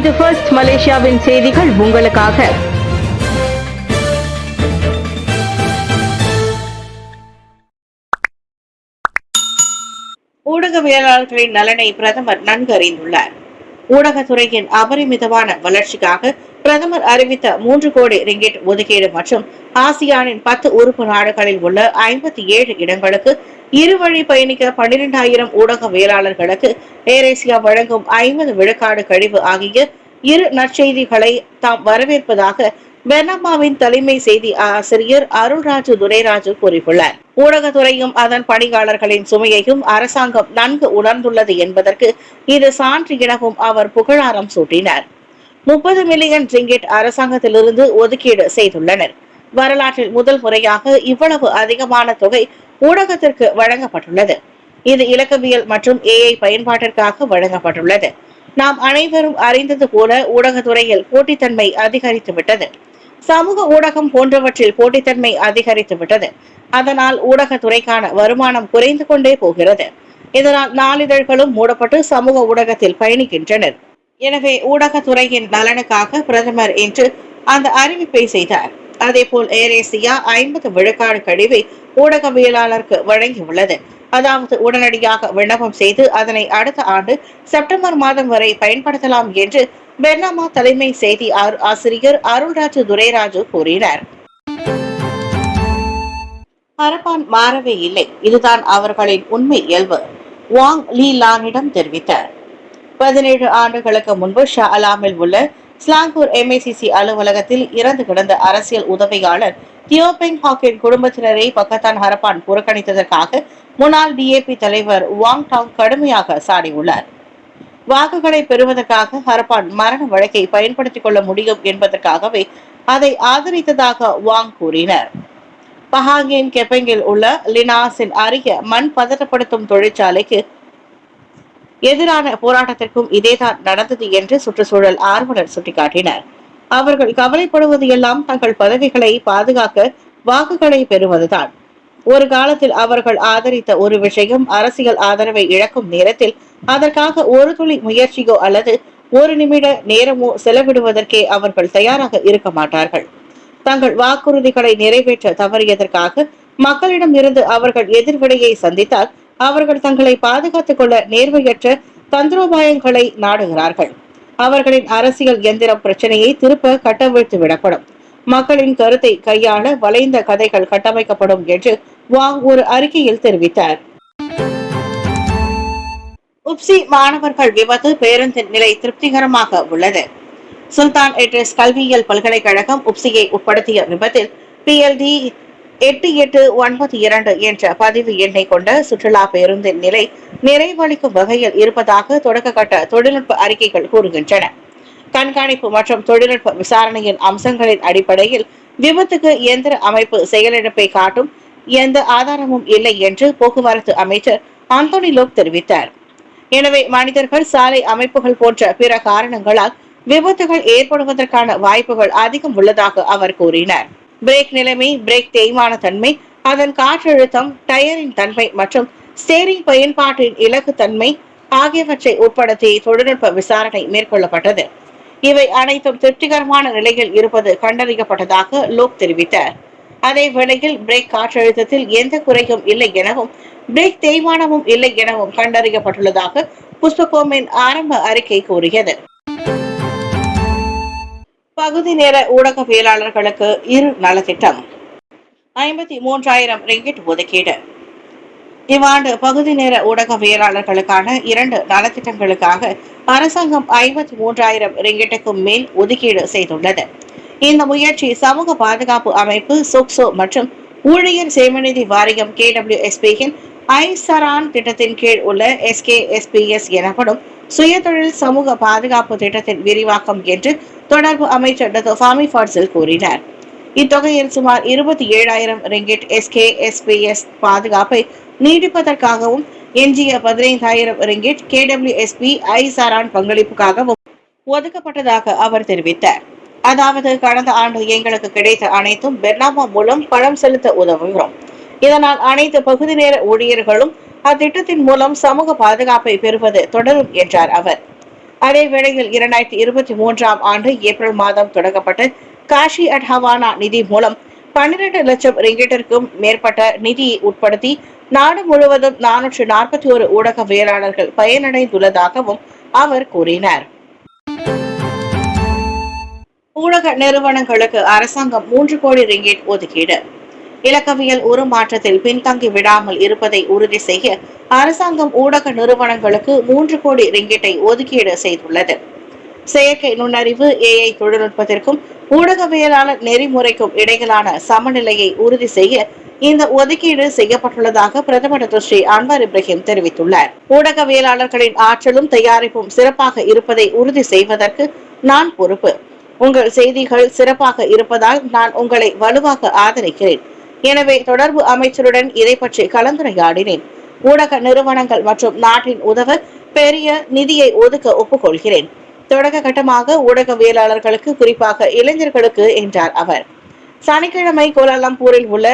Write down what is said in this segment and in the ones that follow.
இது ஃபர்ஸ்ட் மலேசியாவின் செய்திகள் உங்களுக்காக. ஊடகவியலாளர்களின் நலனை பிரதமர் நன்கு அறிந்துள்ளார். ஊடகத்துறையின் அபரிமிதமான வளர்ச்சிக்காக பிரதமர் அறிவித்த 3 கோடி ரிங்கிட் ஒதுக்கீடு மற்றும் ஆசியானின் 10 உறுப்பு நாடுகளில் உள்ள 57 இடங்களுக்கு இருவழி பயணிக்க 12,000 ஊடகவியலாளர்களுக்கு ஏரேசியா வழங்கும் 50 விழுக்காடு கழிவு ஆகிய இரு நற்செய்திகளை தாம் வரவேற்பதாக பெர்னாமாவின் தலைமை செய்தி ஆசிரியர் அருள்ராஜு துரைராஜு கூறியுள்ளார். ஊடகத்துறையும் அதன் பணியாளர்களின் சுமையையும் அரசாங்கம் நன்கு உணர்ந்துள்ளது என்பதற்கு இது சான்று எனவும் அவர் புகழாரம் சூட்டினார். 30 மில்லியன் ரிங்கிட் அரசாங்கத்திலிருந்து ஒதுக்கீடு செய்துள்ளனர். வரலாற்றில் முதல் முறையாக இவ்வளவு அதிகமான தொகை ஊடகத்திற்கு வழங்கப்பட்டுள்ளது. இது இலக்கவியல் மற்றும் AI பயன்பாட்டிற்காக வழங்கப்பட்டுள்ளது. நாம் அனைவரும் அறிந்தது போல ஊடகத்துறையில் போட்டித்தன்மை அதிகரித்துவிட்டது. சமூக ஊடகம் போன்றவற்றில் போட்டித்தன்மை அதிகரித்துவிட்டது. அதனால் ஊடகத்துறைக்கான வருமானம் குறைந்து கொண்டே போகிறது. இதனால் நாளிதழ்களும் மூடப்பட்டு சமூக ஊடகத்தில் பயணிக்கின்றனர். எனவே ஊடகத்துறையின் நலனுக்காக பிரதமர் இன்று அந்த அறிவிப்பை செய்தார். அதேபோல் ஏரேசியா 50 விழுக்காடு கழிவை ஊடகவியலாளருக்கு வழங்கியுள்ளது. அதாவது உடனடியாக விண்ணப்பம் செய்து அதனை அடுத்த ஆண்டு செப்டம்பர் மாதம் வரை பயன்படுத்தலாம் என்று பெர்னாமா தலைமை செய்தி ஆசிரியர் அருள்ராஜு துரைராஜு கூறினார். ஹரப்பான் மாறவே இல்லை, இதுதான் அவர்களின் உண்மை இயல்பு, வாங் லீ லானிடம் தெரிவித்தார். 17 ஆண்டுகளுக்கு முன்பு ஷா அலாமில் உள்ள ஸ்லாங்கூர் MACC அலுவலகத்தில் இறந்து கிடந்த அரசியல் உதவியாளர் தியோபெங் ஹாக்கின் குடும்பத்தினரை பக்கத்தான் ஹரப்பான் புறக்கணித்ததற்காக முன்னாள் DAP தலைவர் வாங் டாங் கடுமையாக சாடியுள்ளார். வாக்குகளை பெறுவதற்காக ஹரப்பான் மரண வழக்கை பயன்படுத்திக் கொள்ள முடியும் என்பதற்காகவே அதை ஆதரித்ததாக வாங் கூறினார். பஹாங்கின் கெப்பெங்கில் உள்ள லினாஸின் அருகே மண் பதட்டப்படுத்தும் தொழிற்சாலைக்கு எதிரான போராட்டத்திற்கும் இதேதான் நடந்தது என்று சுற்றுச்சூழல் ஆர்வலர் சுட்டிக்காட்டினார். அவர்கள் கவலைப்படுவது எல்லாம் தங்கள் பதவிகளை பாதுகாக்க வாக்குகளை பெறுவதுதான். ஒரு காலத்தில் அவர்கள் ஆதரித்த ஒரு விஷயம் அரசியல் ஆதரவை இழக்கும் நேரத்தில் அதற்காக ஒரு துளி முயற்சியோ அல்லது ஒரு நிமிட நேரமோ செலவிடுவதற்கே அவர்கள் தயாராக இருக்க மாட்டார்கள். தங்கள் வாக்குறுதிகளை நிறைவேற்ற தவறியதற்காக மக்களிடம் இருந்து அவர்கள் எதிர்வினையை சந்தித்தால் அவர்கள் தங்களை பாதுகாத்துக் கொள்ள நேர்மையற்ற தந்திரோபாயங்களை நாடுகிறார்கள். அவர்களின் அரசியல் எந்திரம் பிரச்சனையை திருப்ப கட்டவிழ்த்து விடப்படும். மக்களின் கருத்தை கையாள வளைந்த கதைகள் கட்டமைக்கப்படும் என்று வாங் ஒரு அறிக்கையில் தெரிவித்தார். உப்சி மாணவர்கள் விபத்து பேருந்தின் நிலை திருப்திகரமாக உள்ளது. சுல்தான் எட்ரிஸ் கல்வியியல் பல்கலைக்கழகம் உப்சியை உட்படுத்திய விபத்தில் PLD 8892 என்ற பதிவு எண்ணை கொண்ட சுற்றுலா பேருந்தின் நிலை நிறைவளிக்கும் வகையில் இருப்பதாக தொடக்க கட்ட தொழில்நுட்ப அறிக்கைகள் கூறுகின்றன. கண்காணிப்பு மற்றும் தொழில்நுட்ப விசாரணையின் அம்சங்களின் அடிப்படையில் விபத்துக்கு எந்திர அமைப்பு செயலிழப்பை காட்டும் எந்த ஆதாரமும் இல்லை என்று போக்குவரத்து அமைச்சர் ஆந்தோனி லோக் தெரிவித்தார். எனவே மனிதர்கள், சாலை அமைப்புகள் போன்ற பிற காரணங்களால் விபத்துகள் ஏற்படுவதற்கான வாய்ப்புகள் அதிகம் உள்ளதாக அவர் கூறினார். பிரேக் நிலைமை, பிரேக் தேய்மான தன்மை, அதன் காற்றழுத்தம், டயரின் தன்மை மற்றும் ஸ்டேரிங் பயன்பாட்டின் இலக்கு தன்மை ஆகியவற்றை உட்படுத்தி தொழில்நுட்ப விசாரணை மேற்கொள்ளப்பட்டது. இவை அனைத்தும் திருப்திகரமான நிலையில் இருப்பது கண்டறியப்பட்டதாக லோக் தெரிவித்தார். அதே வேளையில் பிரேக் காற்றழுத்தத்தில் எந்த குறையும் இல்லை எனவும் பிரேக் தேய்மானமும் இல்லை எனவும் கண்டறியப்பட்டுள்ளதாக புஷ்பகோமின் ஆரம்ப அறிக்கை கூறியது. பகுதி நேர ஊடகவியலாளர்களுக்கு இரு நலத்திட்டம் 53,000 ரிங்கிட் ஒதுக்கீடு. இவ்வாண்டு பகுதி நேர ஊடகவியலாளர்களுக்கான 2 நலத்திட்டங்களுக்காக அரசாங்கம் 53,000 ரிங்கிட்டுக்கும் மேல் ஒதுக்கீடு செய்துள்ளது. இந்த முயற்சி சமூக பாதுகாப்பு அமைப்பு சோக்சோ மற்றும் ஊழியர் சேமநிதி வாரியம் KWSP-யின் ஐசரான் திட்டத்தின் கீழ் உள்ள SKSPS எனப்படும் சுயதொழில் சமூக பாதுகாப்பு திட்டத்தின் விரிவாக்கம் என்று தொடர்பு அமைச்சர் டாக்டர் ஃபாமி ஃபாட்சில் கூறினார். இத்தொகையில் சுமார் 27,000 ரிங்கிட் SKSPS பாதுகாப்பை நீடிப்பதற்காகவும் எஞ்சிய 15,000 ரிங்கிட் KWSP ஐசரான் பங்களிப்புக்காகவும் ஒதுக்கப்பட்டதாக அவர் தெரிவித்தார். அதாவது கடந்த ஆண்டு எங்களுக்கு கிடைத்த அனைத்தும் பெர்னாமா மூலம் பணம் செலுத்த உதவுகிறோம். இதனால் அனைத்து பகுதி நேர ஊழியர்களும் அத்திட்டத்தின் மூலம் சமூக பாதுகாப்பை பெறுவது தொடரும் என்றார் அவர். அதே வேளையில் 2023ஆம் ஆண்டு ஏப்ரல் மாதம் தொடங்கப்பட்ட காஷி அட் ஹவானா நிதி மூலம் 12 லட்சம் ரிங்கெட்டிற்கும் மேற்பட்ட நிதியை உட்படுத்தி நாடு முழுவதும் 441 ஊடகவியலாளர்கள் பயனடைந்துள்ளதாகவும் அவர் கூறினார். ஊடக நிறுவனங்களுக்கு அரசாங்கம் 3 கோடி ரிங்கெட் ஒதுக்கீடு. இலக்கவியல் உருமாற்றத்தில் பின்தங்கி விடாமல் இருப்பதை உறுதி செய்ய அரசாங்கம் ஊடக நிறுவனங்களுக்கு 3 கோடி ரிங்கெட்டை ஒதுக்கீடு செய்துள்ளது. செயற்கை நுண்ணறிவு AI தொழில்நுட்பத்திற்கும் ஊடகவியலாளர் நெறிமுறைக்கும் இடையிலான சமநிலையை உறுதி செய்ய இந்த ஒதுக்கீடு செய்யப்பட்டுள்ளதாக பிரதமர் ஸ்ரீ அன்வார் இப்ராஹிம் தெரிவித்துள்ளார். ஊடகவியலாளர்களின் ஆற்றலும் தயாரிப்பும் சிறப்பாக இருப்பதை உறுதி செய்வதற்கு நான் பொறுப்பு. உங்கள் செய்திகள் சிறப்பாக இருப்பதால் நான் உங்களை வலுவாக ஆதரிக்கிறேன். எனவே தொடர்பு அமைச்சருடன் இதை பற்றி கலந்துரையாடினேன். ஊடக நிறுவனங்கள் மற்றும் நாட்டின் உதவ பெரிய நிதியை ஒதுக்க ஒப்புக்கொள்கிறேன். தொடக்க கட்டமாக ஊடகவியலாளர்களுக்கு, குறிப்பாக இளைஞர்களுக்கு என்றார் அவர். சனிக்கிழமை கோலாலம்பூரில் உள்ள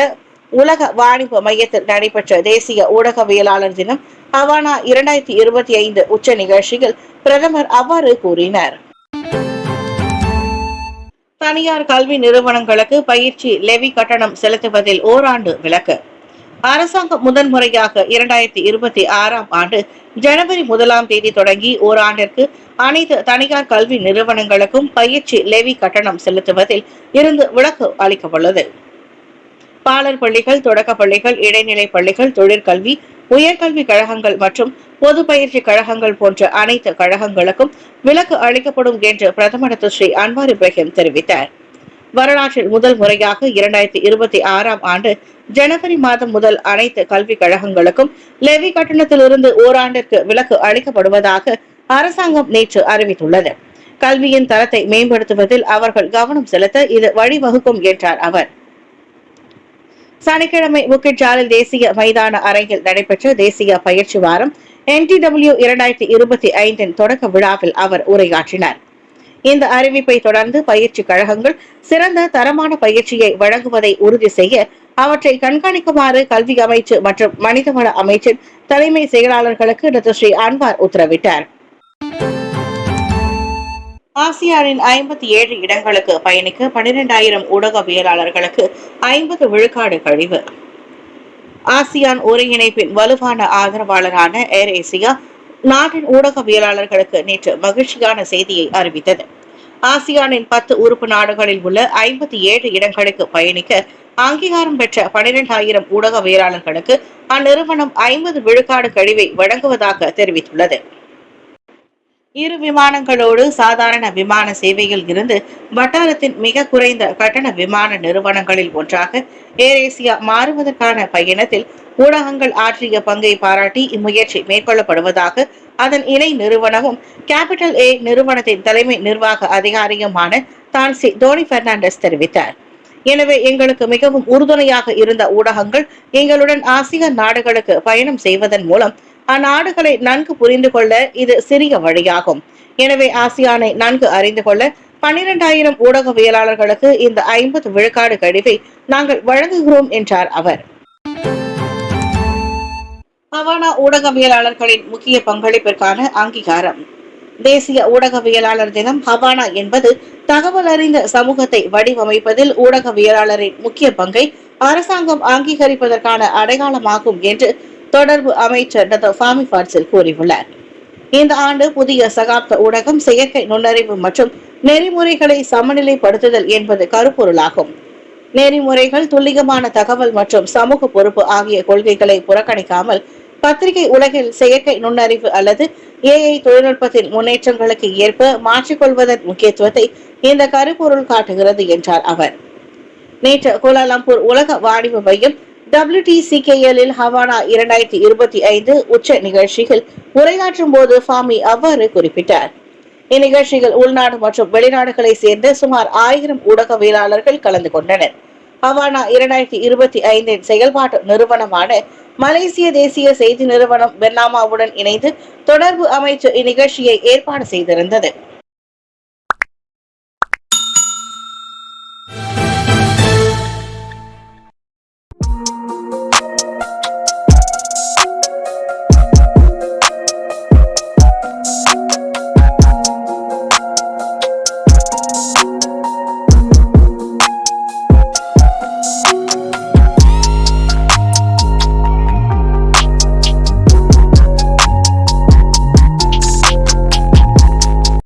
உலக வாணிப மையத்தில் நடைபெற்ற தேசிய ஊடகவியலாளர் தினம் ஹவானா 2025 உச்ச நிகழ்ச்சியில் பிரதமர் அவ்வாறு கூறினார். தனியார் கல்வி நிறுவனங்களுக்கு பயிற்சி லெவி கட்டணம் செலுத்துவதில் ஓராண்டு விலக்கு. அரசாங்கம் முதன்முறையாக 2026ஆம் ஆண்டு ஜனவரி 1ஆம் தேதி தொடங்கி ஓராண்டிற்கு அனைத்து தனியார் கல்வி நிறுவனங்களுக்கும் பயிற்சி லெவி கட்டணம் செலுத்துவதில் இருந்து விலக்கு அளிக்கப்பட்டுள்ளது. பாலர் பள்ளிகள், தொடக்க பள்ளிகள், இடைநிலை பள்ளிகள், தொழிற்கல்வி, உயர்கல்வி கழகங்கள் மற்றும் பொது பயிற்சி கழகங்கள் போன்ற அனைத்து கழகங்களுக்கும் விலக்கு அளிக்கப்படும் என்று பிரதமர் ஸ்ரீ அன்வார் இப்ராஹிம் தெரிவித்தார். வரலாற்றில் முதல் முறையாக 2026ஆம் ஆண்டு ஜனவரி மாதம் முதல் அனைத்து கல்வி கழகங்களுக்கும் லெவி கட்டணத்திலிருந்து ஓராண்டிற்கு விலக்கு அளிக்கப்படுவதாக அரசாங்கம் நேற்று அறிவித்துள்ளது. கல்வியின் தரத்தை மேம்படுத்துவதில் அவர்கள் கவனம் செலுத்த இது வழிவகுக்கும் என்றார் அவர். சனிக்கிழமை புக்கிட் ஜாலில் தேசிய மைதான அரங்கில் நடைபெற்ற தேசிய பயிற்சி வாரம் NTW 2025 தொடக்க விழாவில் அவர் உரையாற்றினார். இந்த அறிவிப்பை தொடர்ந்து பயிற்சி கழகங்கள் சிறந்த தரமான பயிற்சியை வழங்குவதை உறுதி செய்ய அவற்றை கண்காணிக்குமாறு கல்வி அமைச்சு மற்றும் மனிதவள அமைச்சின் தலைமை செயலாளர்களுக்கு டாக்டர் ஸ்ரீ அன்வார் உத்தரவிட்டார். ஆசியானின் 57 இடங்களுக்கு பயணிக்க 12,000 ஊடகவியலாளர்களுக்கு 50 விழுக்காடு கழிவு. ஆசியான் ஒருங்கிணைப்பின் வலுவான ஆதரவாளரான ஏர் ஏசியா நாட்டின் ஊடகவியலாளர்களுக்கு நேற்று மகிழ்ச்சியான செய்தியை அறிவித்தது. ஆசியானின் 10 உறுப்பு நாடுகளில் உள்ள 57 இடங்களுக்கு பயணிக்க அங்கீகாரம் பெற்ற 12,000 ஊடகவியலாளர்களுக்கு அந்நிறுவனம் 50 விழுக்காடு கழிவை வழங்குவதாக தெரிவித்துள்ளது. 2 விமானங்களோடு சாதாரண விமான சேவையில் இருந்து வட்டாரத்தின் மிக குறைந்த கட்டண விமான நிறுவனங்களில் ஒன்றாக ஏர் ஏசியா மாறுவதற்கான பயணத்தில் ஊடகங்கள் ஆற்றிய பங்கை பாராட்டி இம்முயற்சி மேற்கொள்ளப்படுவதாக அதன் இணை நிறுவனமும் கேபிட்டல் ஏ நிறுவனத்தின் தலைமை நிர்வாக அதிகாரியுமான தான்சி டோனி பெர்னாண்டஸ் தெரிவித்தார். எனவே எங்களுக்கு மிகவும் உறுதுணையாக இருந்த ஊடகங்கள் எங்களுடன் ஆசியான் நாடுகளுக்கு பயணம் செய்வதன் மூலம் அந்நாடுகளை நன்கு புரிந்து கொள்ள இது சிறிய வழியாகும். எனவே ஆசியானை நன்கு அறிந்து கொள்ள 12,000 ஊடகவியலாளர்களுக்கு இந்த 50 விழுக்காடு கழிவை நாங்கள் வழங்குகிறோம் என்றார் அவர். ஹவானா ஊடகவியலாளர்களின் முக்கிய பங்களிப்பிற்கான அங்கீகாரம். தேசிய ஊடகவியலாளர் தினம் ஹவானா என்பது தகவல் அறிந்த சமூகத்தை வடிவமைப்பதில் ஊடகவியலாளரின் முக்கிய பங்கை அரசாங்கம் அங்கீகரிப்பதற்கான அடையாளமாகும் என்று தொடர்பு அமைச்சர் டாக்டர் ஃபாமி ஃபாட்சில் கூறியுள்ளார். இந்த ஆண்டு புதிய சகாப்த ஊடகம், செயற்கை நுண்ணறிவு மற்றும் நெறிமுறைகளை சமநிலைப்படுத்துதல் என்பது கருப்பொருளாகும். நெறிமுறைகள், துல்லியமான தகவல் மற்றும் சமூக பொறுப்பு ஆகிய கொள்கைகளை புறக்கணிக்காமல் பத்திரிகை உலகில் செயற்கை நுண்ணறிவு அல்லது AI தொழில்நுட்பத்தின் முன்னேற்றங்களுக்கு ஏற்ப மாற்றிக்கொள்வதன் முக்கியத்துவத்தை இந்த கருப்பொருள் காட்டுகிறது என்றார் அவர். நேற்று கோலாலம்பூர் உலக வாணிப மையம் WTCKL ஹவானா 2025 உச்ச நிகழ்ச்சியில் உரையாற்றும் போது ஃபாமி அவ்வாறு குறிப்பிட்டார். இந்நிகழ்ச்சியில் உள்நாடு மற்றும் வெளிநாடுகளை சேர்ந்த சுமார் 1000 ஊடகவியலாளர்கள் கலந்து கொண்டனர். ஹவானா 2025 செயல்பாட்டு நிறுவனமான மலேசிய தேசிய செய்தி நிறுவனம் பெர்னாமாவுடன் இணைந்து தொடர்பு அமைச்சு இந்நிகழ்ச்சியை ஏற்பாடு செய்திருந்தது.